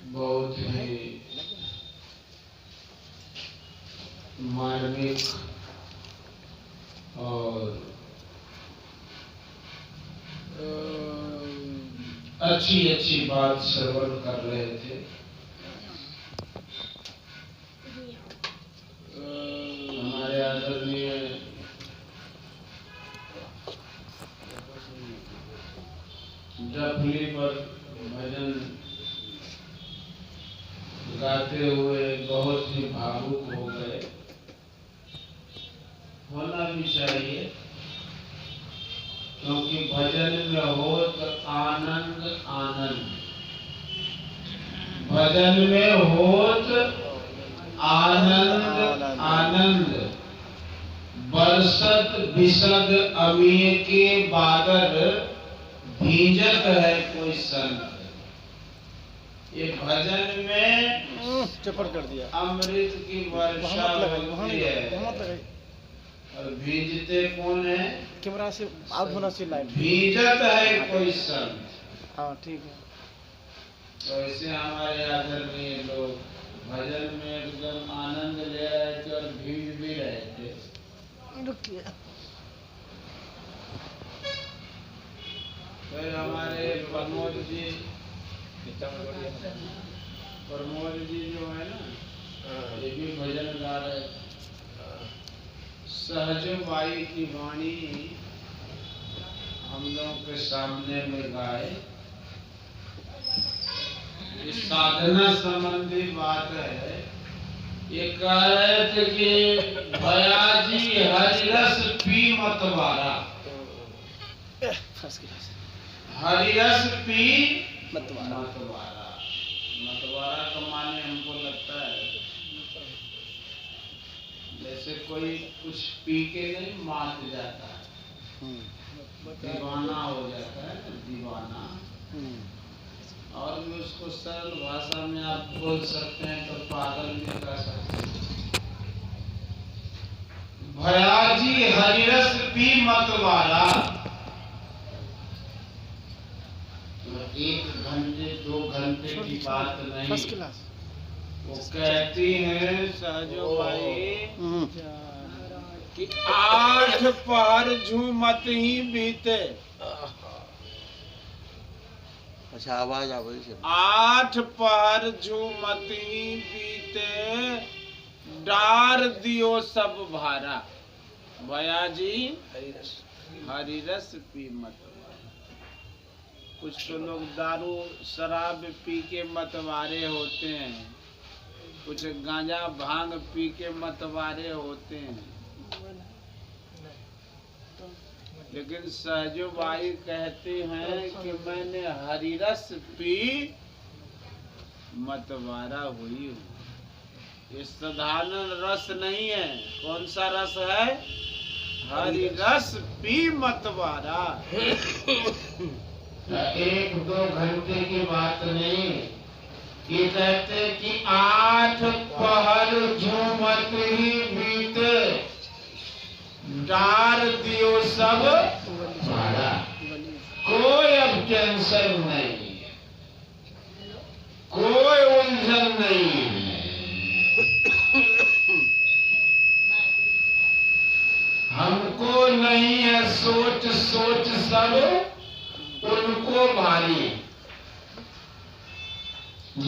बहुत ही मार्मिक और अच्छी बात श्रवण कर रहे थे। हमारे आदरणीय डफली पर भजन गाते हुए बहुत ही भावुक हो गए। होना भी चाहिए, क्योंकि भजन में होत आनंद आनंद, भजन में होत आनंद आनंद, बरसत बिसद अमीय के बादल, भीजत है कोई संत। ये भजन में चपड़ कर दिया, अमृत की वर्षा होती है और भीजते कौन है? कैमरा से आउट होना चाहिए लाइव। भीजत है कोई संत। हाँ ठीक है। तो ऐसे हमारे आदरणीय लोग भजन में एकदम आनंद ले रहे थे और भीज भी रहे थे। फिर हमारे प्रमोद जी जो है ना, ये भी भजन गा रहे थे। सहजो बाई की वाणी हम लोगों के सामने में गाए। ये साधना संबंधी बात है। ये कह रहे थे कि भयाजी हरिरस पी मतवारा, हरिरस पी मतवारा। मतवारा का माने हमको लगता है जैसे कोई कुछ पी के नहीं मात जाता है, दीवाना हो जाता है, दीवाना। और भी उसको सरल भाषा में आप बोल सकते हैं तो पागल भी कह सकते हैं। भयाजी हरिरस पी मतवारा। 1 घंटे 2 घंटे की बात नहीं। वो कहती है सहजो भाई कि 8 पहर झूमत ही बीते। अच्छा आवाज आ रही है। 8 पहर झूमत ही बीते, डार दियो सब भारा। भया जी हरिरस पी मत। कुछ तो लोग दारू शराब पी के मतवारे होते हैं, कुछ गांजा भांग पी के मतवारे होते हैं। लेकिन सहजो बाई कहते हैं कि मैंने हरिरस पी मतवारा हुई हूँ। ये साधारण रस नहीं है। कौन सा रस है? हरिरस पी मतवारा। 1-2 घंटे की बात नहीं। ये कहते कि 8 पहर झूमत ही बीते, डार दियो सब भाड़ा। कोई अब टेंशन नहीं है, कोई उलझन नहीं है। हमको नहीं है सोच सोच सब उनको भारी,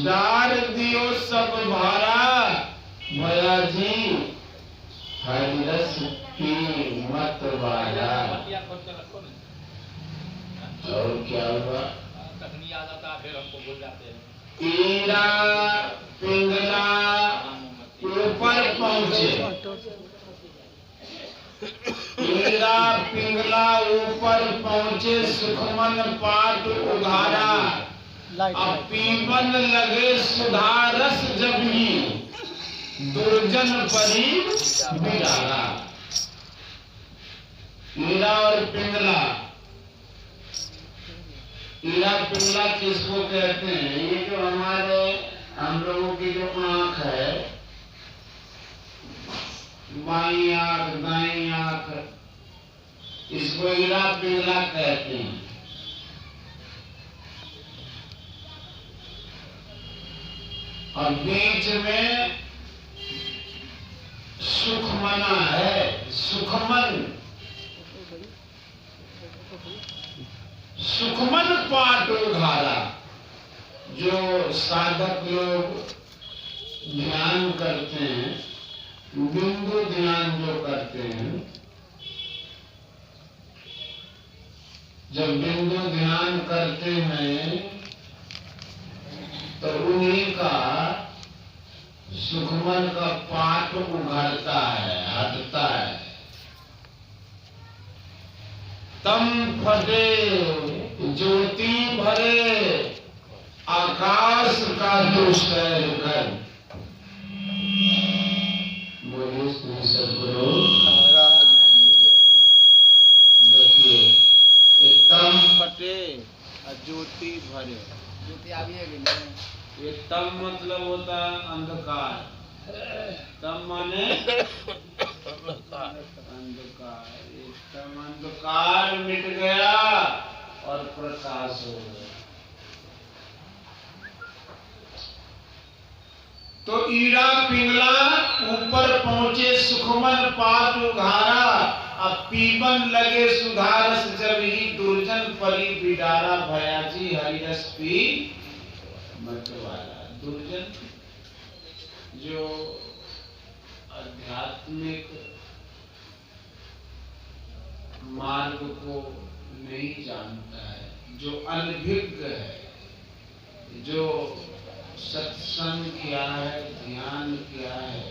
डार दियो सब भारा। भया जी हरिरस पी मत वाला। और क्या हुआ? फिर हमको भूल जाते हैं। ईरा पिंगला ऊपर पहुंचे, ईरा पिंगला ऊपर पहुंचे, सुखमन पाट उघारा। अब पीपन लगे सुधारस जब ही, दुर्जन परी बिरागा। ईरा और पिंगला, ईरा पिंगला किसको कहते हैं? ये जो हमारे हम लोगों की जो आंख है, बाई आंख दाई आंख, इसको ईरा पिंगला कहते हैं। और बीच में सुखमना है, सुखमन। सुखमन पाठ उघारा। जो साधक लोग ध्यान करते हैं, बिंदु ध्यान जो करते हैं, जब बिंदु ध्यान करते हैं तो उन्हीं का सुखमन का पाठ उघड़ता है, हटता है। तम फटे ज्योति भरे आकाश का दुष्कर कर। बोलिए श्री सद्गुरु महाराज की जय। देखिए, तम फटे और ज्योति भरे। ज्योति आ भी है कि नहीं? ये तम मतलब होता है अंधकार। तम माने अंधकार। ये तम अंधकार मिट गया और प्रकाश हो गया। तो ईड़ा पिंगला ऊपर पहुंचे सुखमन पाठ उघारा। अब पीपन लगे सुधारस जब ही दुर्जन परी बिडारा। भयाजी हरिरस पी मतवाला। दुर्जन जो आध्यात्मिक मार्ग को नहीं जानता है, जो अनभिज्ञ है, जो सत्संग क्या है, ध्यान क्या है,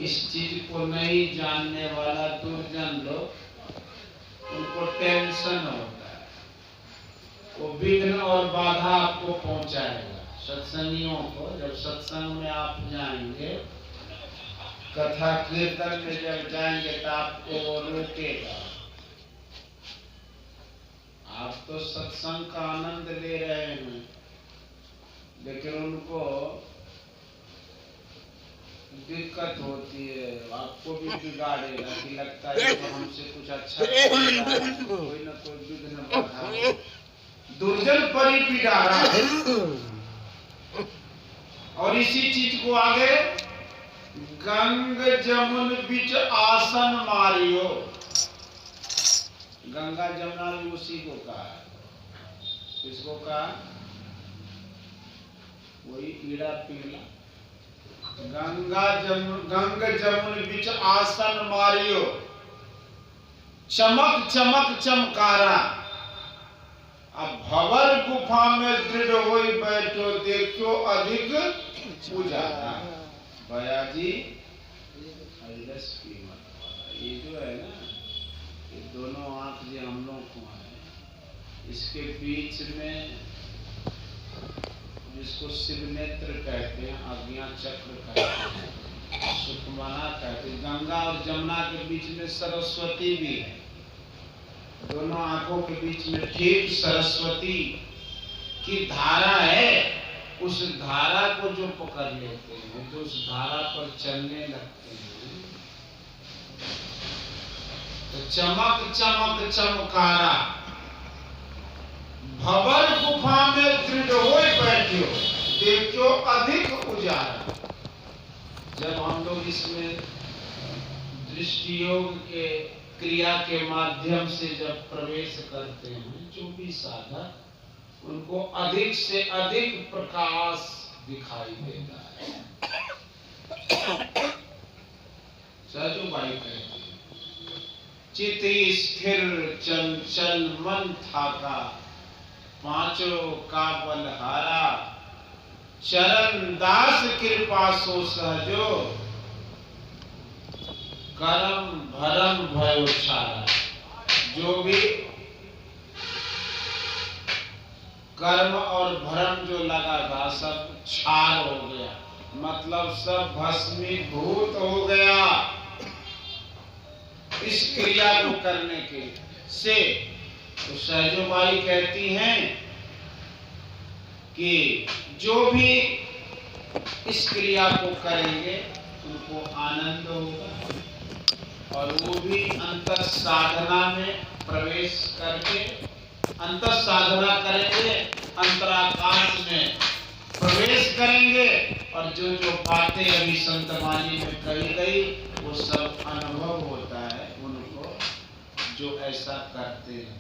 इस चीज को नहीं जानने वाला दुर्जन लोग, उनको टेंशन होता है। वो विघ्न और बाधा आपको पहुंचाएगा। सत्संगियों को जब सत्संग में आप जाएंगे, कथा कीर्तन में जब जाएंगे तो आपको वो रोकेगा। आप तो सत्संग का आनंद ले रहे हैं, लेकिन उनको दिक्कत होती है, आपको भी बिगाड़ेगा कि लगता है तो हमसे कुछ अच्छा कोई ना कोई विघ्न बाधा। दुर्जन परी बिडारा। और इसी चीज को आगे गंग जमुन बीच आसन मारियो। गंगा जमुना भी उसी को कहा। किसको कहा? वही ईड़ा पिंगला। गंग जमुन बीच आसन मारियो। चमक चमक चमकारा। अब भवर गुफा में दृढ़ होई बैठो, देखो अधिक उजाला। भयाजी हरिरस पी मतवाला। ये जो है ना, ये दोनों आंख जो हम लोग को है, इसके बीच में जिसको शिव नेत्र कहते हैं, आज्ञा चक्र कहते हैं, सुखमना कहते हैं। गंगा और जमुना के बीच में सरस्वती भी है। दोनों आंखों के बीच में ठीक सरस्वती की धारा है। उस धारा को जो पकड़ लेते हैं, जो उस धारा पर चलने लगते हैं, तो चमक चमक चमकारा। भवर गुफा में दृढ़ होए बैठो, देखो अधिक उजाला। जब हम लोग इसमें दृष्टि योग के क्रिया के माध्यम से जब प्रवेश करते हैं, जो भी साधक, उनको अधिक से अधिक प्रकाश दिखाई देता है। सजो भाई कहते हैं, चित स्थिर चंचल मन थाका, पांचों का बलहारा। चरण दास कृपा सो सहजो, कर्म भरम भयो छारा। जो भी कर्म और भरम जो लगा था, सब छार हो गया, मतलब सब भस्मीभूत हो गया इस क्रिया को करने के से। तो सहजोबाई कहती हैं कि जो भी इस क्रिया को करेंगे उनको आनंद होगा, और वो भी अंतर साधना में प्रवेश करके अंतर साधना करेंगे, अंतराकाश में प्रवेश करेंगे, और जो जो बातें अभी संतवाणी में कही गई वो सब अनुभव होता है उनको जो ऐसा करते हैं।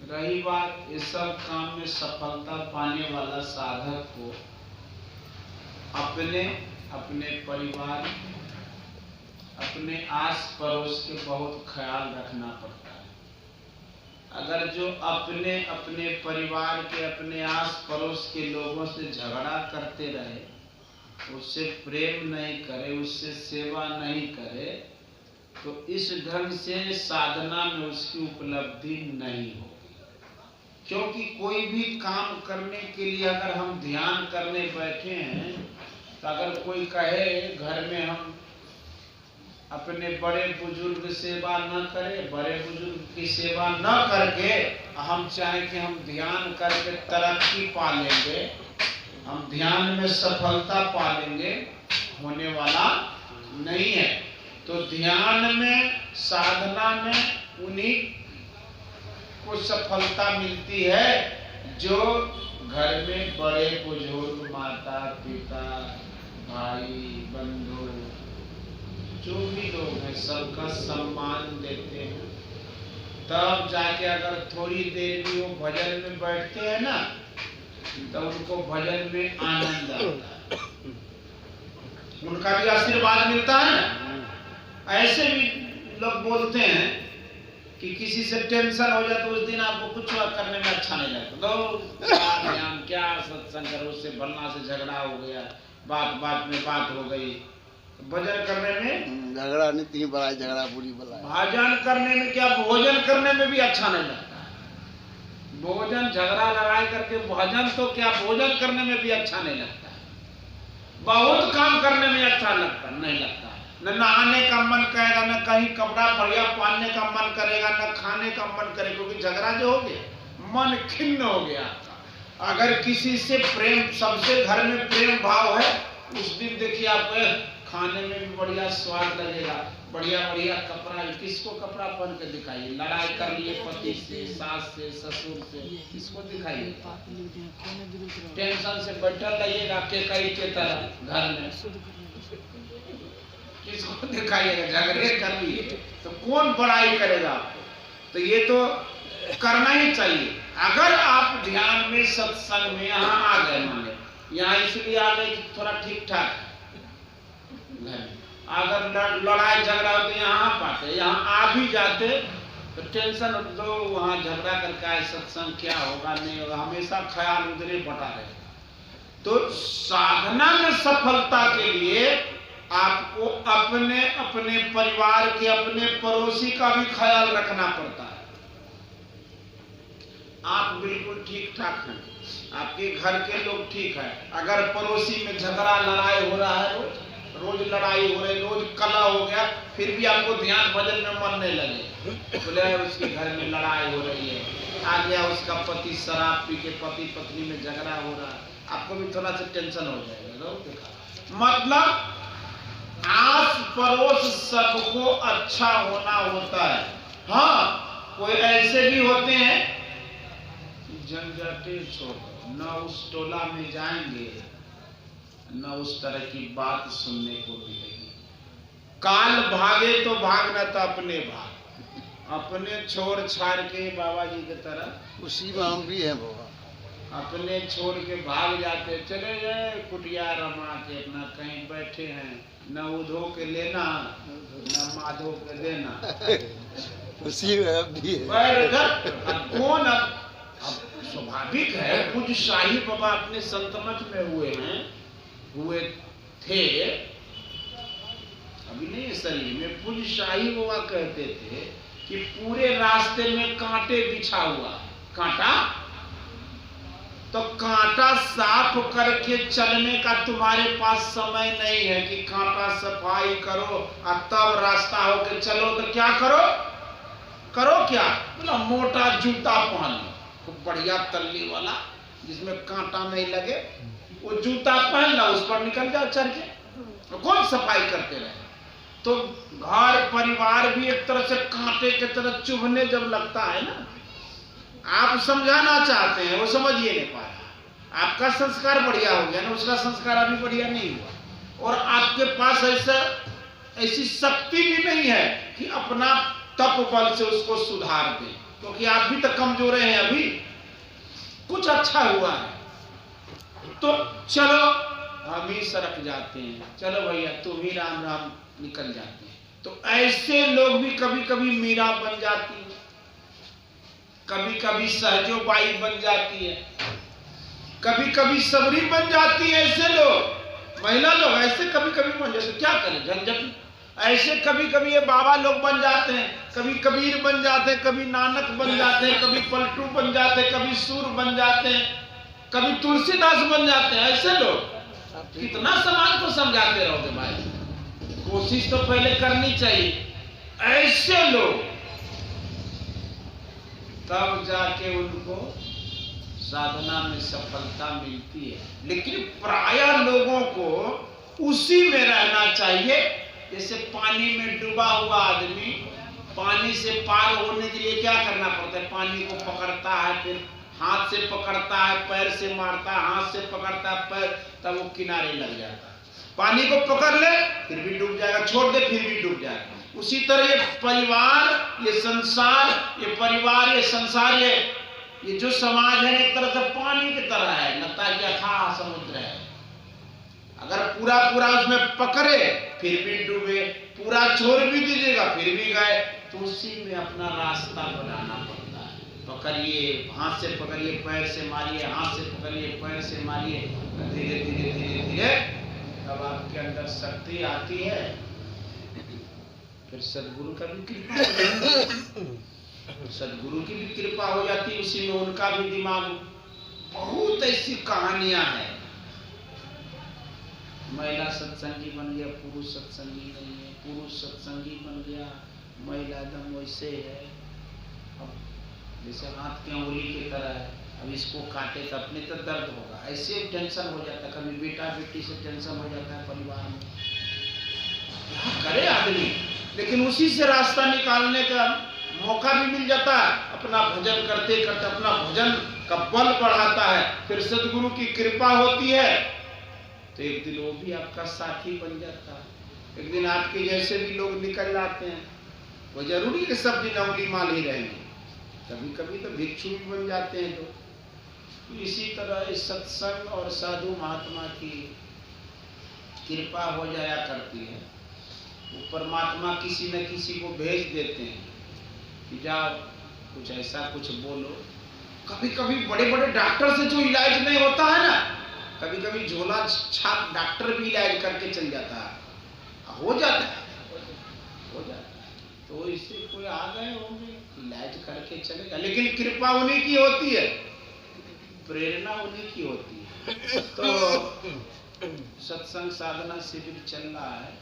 रही बात इस सब काम में सफलता पाने वाला साधक को अपने अपने परिवार, अपने आस पड़ोस के बहुत ख्याल रखना पड़ता है। अगर जो अपने अपने परिवार के, अपने आस पड़ोस के लोगों से झगड़ा करते रहे, उससे प्रेम नहीं करे, उससे सेवा नहीं करे, तो इस ढंग से साधना में उसकी उपलब्धि नहीं होगी। क्योंकि कोई भी काम करने के लिए अगर हम ध्यान करने बैठे हैं, तो अगर कोई कहे घर में हम अपने बड़े बुजुर्ग सेवा न करें, बड़े बुजुर्ग की सेवा न करके हम चाहें कि हम ध्यान करके तरक्की पा लेंगे, हम ध्यान में सफलता पा लेंगे, होने वाला नहीं है। तो ध्यान में, साधना में उन्हीं को सफलता मिलती है जो घर में बड़े बुजुर्ग, माता पिता, भाई बंधु, जो भी लोग हैं सबका सम्मान देते हैं। तब जाके अगर थोड़ी देर भी वो भजन में बैठते हैं ना, तो उनको भजन में आनंद आता है, उनका भी आशीर्वाद मिलता है ना। ऐसे भी लोग बोलते हैं कि किसी से टेंशन हो जाए तो उस दिन आपको कुछ करने में अच्छा नहीं लगता, तो क्या सत्संग करो, उससे भलना से झगड़ा हो गया, बात बात में बात हो गई। भजन करने में झगड़ा नहीं, तीन बड़ा झगड़ा पूरी बला। भजन करने में क्या, भोजन करने में भी अच्छा नहीं लगता। भोजन झगड़ा लड़ाई करके भजन तो क्या, भोजन करने में भी अच्छा नहीं लगता। बहुत काम करने में अच्छा नहीं लगता। न नहाने का मन करेगा, न कहीं कपड़ा बढ़िया पहनने का मन करेगा, न खाने का मन करेगा, क्योंकि झगड़ा जो हो गया, मन खिन्न हो गया। अगर किसी से प्रेम, सबसे घर में प्रेम भाव है, उस दिन देखिए आप खाने में भी बढ़िया स्वाद लगेगा, बढ़िया बढ़िया कपड़ा। किसको कपड़ा पहन के दिखाइए, लड़ाई कर लिए पति से, सास से, ससुर से, किसको दिखाइए? टेंशन से बैठल रहिएगा केकई के तरह घर में, किसको दिखाइएगा? झगड़े कर लिए तो कौन बड़ाई करेगा आपको? तो ये तो करना ही चाहिए। अगर आप ध्यान में, सत्संग में यहाँ आ गए, माने यहाँ इसलिए आ गए कि थोड़ा ठीक ठाक है घर में, अगर लड़ाई झगड़ा होते यहाँ पाते, यहाँ आ भी जाते तो टेंशन दो, वहाँ झगड़ा करके आए, सत्संग क्या होगा नहीं होगा, हमेशा ख्याल उधरे बटा रहे। तो साधना में सफलता के लिए आपको अपने अपने परिवार के, अपने पड़ोसी का भी ख्याल रखना पड़ता है। आप बिल्कुल ठीक ठाक हैं, आपके घर के लोग ठीक है, अगर पड़ोसी में झगड़ा लड़ाई हो रहा है, रोज लड़ाई हो रही, रोज कला हो गया, फिर भी आपको ध्यान भजन में मन नहीं लगे, बोले उसके घर में लड़ाई हो रही है, आ गया उसका पति शराब पी के पति पत्नी में झगड़ा हो रहा है, आपको भी थोड़ा सा टेंशन हो जाएगा। मतलब आस पड़ोस सबको अच्छा होना होता है। हाँ, कोई ऐसे भी होते हैं झंझटे छोड़, न उस टोला में जाएंगे, न उस तरह की बात सुनने को मिलेगी। काल भागे तो भागना तो अपने भाग, अपने छोड़ छाड़ के बाबा जी की तरह, उसी में हम भी हैं बाबा, अपने छोड़ के भाग जाते, चले गए कुटिया रमा के, अपना कहीं बैठे हैं, न उधो के लेना न माधो के देना, उसी में हम भी हैं। कौन अब स्वाभाविक है, कुछ शाही बाबा अपने संतमत में हुए थे, अभी नहीं शरीर में। पूज्य शाही बाबा कहते थे कि पूरे रास्ते में कांटे बिछा हुआ, कांटा, तो कांटा साफ करके चलने का तुम्हारे पास समय नहीं है कि कांटा सफाई करो और तब रास्ता होके चलो, तो क्या करो क्या? बोला मोटा जूता पहन लो, खूब बढ़िया तल्ली वाला, जिसमें कांटा नहीं लगे, वो जूता पहन लो, उस पर निकल जाओ चल के, तो कौन सफाई करते रहे? तो घर परिवार भी एक तरह से कांटे की तरह चुभने जब लगता है ना, आप समझाना चाहते हैं, वो समझिए नहीं पा रहा। आपका संस्कार बढ़िया हो गया ना, उसका संस्कार अभी बढ़िया नहीं हुआ। और आपके पास ऐसी शक्ति भी नहीं है कि अपना तप बल से उसको सुधार दे, क्योंकि आप भी तो कमजोर हैं, अभी कुछ अच्छा हुआ है तो चलो हम ही सरक जाते हैं, चलो भैया तुम ही राम राम निकल जाते हैं। तो ऐसे लोग भी कभी कभी मीरा बन जाती है, कभी कभी सहजो बाई बन जाती है, कभी कभी सबरी बन जाती है। ऐसे लोग महिला लोग ऐसे कभी कभी बन जाते, क्या करें झंझट। ऐसे कभी कभी ये बाबा लोग बन जाते हैं, कभी कबीर बन जाते हैं, कभी नानक बन जाते हैं, कभी पलटू बन जाते हैं, कभी सूर बन जाते हैं, कभी तुलसीदास बन जाते हैं। ऐसे लोग कितना समाज को समझाते रहोगे भाई, कोशिश तो पहले करनी चाहिए। ऐसे लोग तब जाके उनको साधना में सफलता मिलती है। लेकिन प्रायः लोगों को उसी में रहना चाहिए। जैसे पानी में डूबा हुआ आदमी पानी से पार होने के लिए क्या करना पड़ता है, पानी को पकड़ता है, फिर हाथ से पकड़ता है, पैर से मारता है, हाथ से पकड़ता है पैर, तब वो किनारे लग जाता है। पानी को पकड़ ले फिर भी डूब जाएगा, छोड़ दे फिर भी डूब जाएगा। उसी तरह ये परिवार, ये संसार, ये परिवार, ये संसार, ये जो समाज है एक तरह से पानी की तरह है, लगता है कि अथाह समुद्र है। अगर पूरा पूरा उसमें पकड़े फिर भी डूबे, पूरा छोड़ भी दीजिएगा फिर भी गए, तो उसी में अपना रास्ता बनाना पड़ता है। पकड़िए, हाथ से पकड़िए, पैर से मारिए, हाथ से पकड़िए, पैर से मारिए, धीरे धीरे धीरे धीरे तब आपके अंदर शक्ति आती है। फिर सदगुरु का भी कृपा, सदगुरु की भी कृपा हो जाती है, उसी में उनका भी दिमाग। बहुत ऐसी कहानियां हैं। महिला सत्संगी बन गया, पुरुष सत्संगी नहीं है, पुरुष सत्संगी बन गया, महिला एकदम वैसे है। अब जैसे हाथ की अंगुली की तरह है, अब इसको काटे तो अपने तो दर्द होगा, ऐसे टेंशन हो जाता है। कभी बेटा बेटी से टेंशन हो जाता है परिवार में, क्या करे आदमी। लेकिन उसी से रास्ता निकालने का मौका भी मिल जाता है। अपना भजन करते करते अपना भजन का बल बढ़ाता है, फिर सदगुरु की कृपा होती है तो एक दिन वो भी आपका साथी बन जाता है। एक दिन आपके जैसे भी लोग निकल जाते हैं। वो जरूरी है सब दिन अंगुली माल ही रहेंगे, कभी कभी तो भिक्षु भी बन जाते हैं। तो इसी तरह इस सत्संग और साधु महात्मा की कृपा हो जाया करती है। वो परमात्मा किसी न किसी को भेज देते हैं कि जाओ कुछ ऐसा कुछ बोलो। कभी कभी बड़े बड़े डॉक्टर से जो इलाज नहीं होता है ना, कभी कभी झोला छाप डॉक्टर भी इलाज करके चल जाता है, हो जाता है। तो इससे कोई आ गए होंगे इलाज करके चलेगा, लेकिन कृपा उन्हीं की होती है, प्रेरणा उन्हीं की होती है। तो सत्संग साधना शिविर चल रहा है,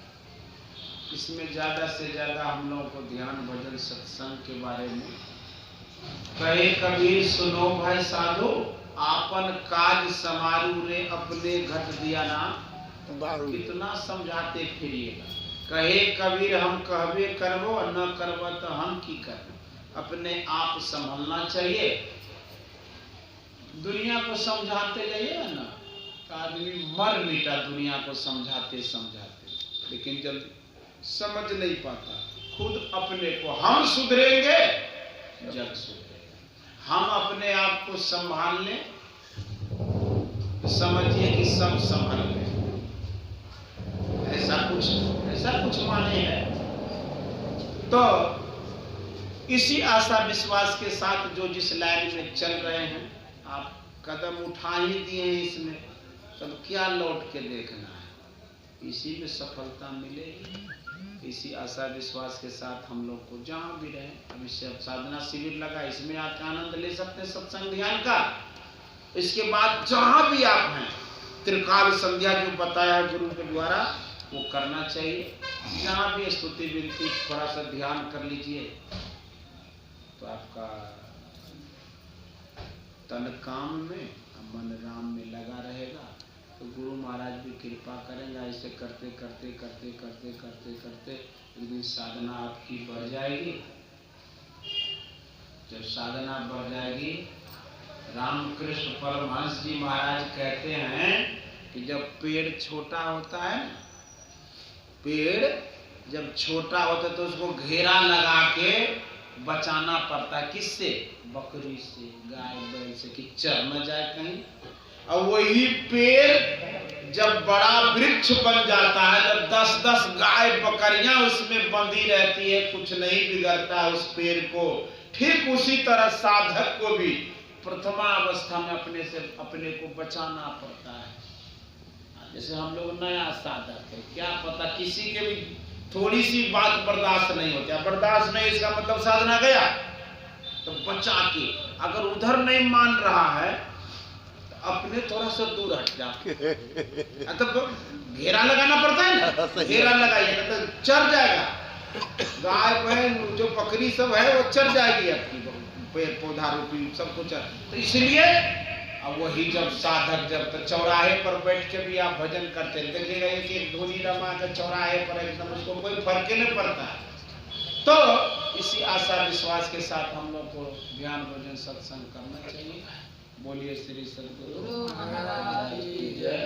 इसमें ज्यादा से ज्यादा हम लोगों को ध्यान भजन सत्संग के बारे में। कहे कबीर सुनो भाई साधो, आपन काज समारू रे अपने घट दिया ना। कितना समझाते फिरिएगा। कहे कबीर हम कहबे करबो, न करबो तो हम की करबो। अपने आप संभलना चाहिए। दुनिया को समझाते जाइए ना तो आदमी मर मिटा दुनिया को समझाते समझाते, लेकिन जब समझ नहीं पाता खुद अपने को। हम सुधरेंगे जग सुधरेगा। हम अपने आप को संभाल लें, समझिए कि सब संभल गए। ऐसा कुछ माने है। तो इसी आशा विश्वास के साथ जो जिस लाइन में चल रहे हैं, आप कदम उठा ही दिए हैं इसमें, तब क्या लौट के देखना है, इसी में सफलता मिलेगी। इसी आशा विश्वास के साथ हम लोग को जहाँ भी रहे, अब इससे साधना शिविर लगा, इसमें आके आनंद ले सकते हैं सत्संग ध्यान का। इसके बाद जहाँ भी आप हैं, त्रिकाल संध्या जो बताया है गुरु के द्वारा वो करना चाहिए। जहाँ भी स्तुति विनती थोड़ा सा ध्यान कर लीजिए तो आपका तन काम में मन राम में लगा रहेगा। तो गुरु महाराज भी कृपा करेंगे। ऐसे करते करते करते करते करते करते एक दिन साधना आपकी बढ़ जाएगी। जब साधना बढ़ जाएगी रामकृष्ण परमहंस जी महाराज कहते हैं कि जब पेड़ छोटा होता है, पेड़ जब छोटा होता है तो उसको घेरा लगा के बचाना पड़ता है। किससे? बकरी से, गाय बैल से, कि चर न जाए कहीं। और वही पेड़ जब बड़ा वृक्ष बन जाता है, जब 10-10 गाय बकरियां उसमें बंधी रहती है, कुछ नहीं बिगड़ता उस पेड़ को। ठीक उसी तरह साधक को भी प्रथमा अवस्था में अपने को बचाना पड़ता है। जैसे हम लोग नया साधक है, क्या पता किसी के भी थोड़ी सी बात बर्दाश्त नहीं होती। बर्दाश्त नहीं इसका मतलब साधना गया, तो बचा के, अगर उधर नहीं मान रहा है तो अपने थोड़ा सा दूर हट जा। तो घेरा लगाना पड़ता है ना, घेरा लगाइए तो चर जाएगा। गाय बहन जो बकरी सब है वो चर जाएगी, आपकी पेड़ पौधा रोपी सब कुछ। तो इसलिए अब वही जब साधक जब तो चौराहे पर बैठ के भी आप भजन करते देखिएगा, एक धोनी रमा के चौराहे पर एकदम उसको कोई फर्क नहीं पड़ता। तो इसी आशा विश्वास के साथ हम लोग को ज्ञान भोजन सत्संग करना चाहिए। बोलिए श्री सद्गुरु महाराज की जय।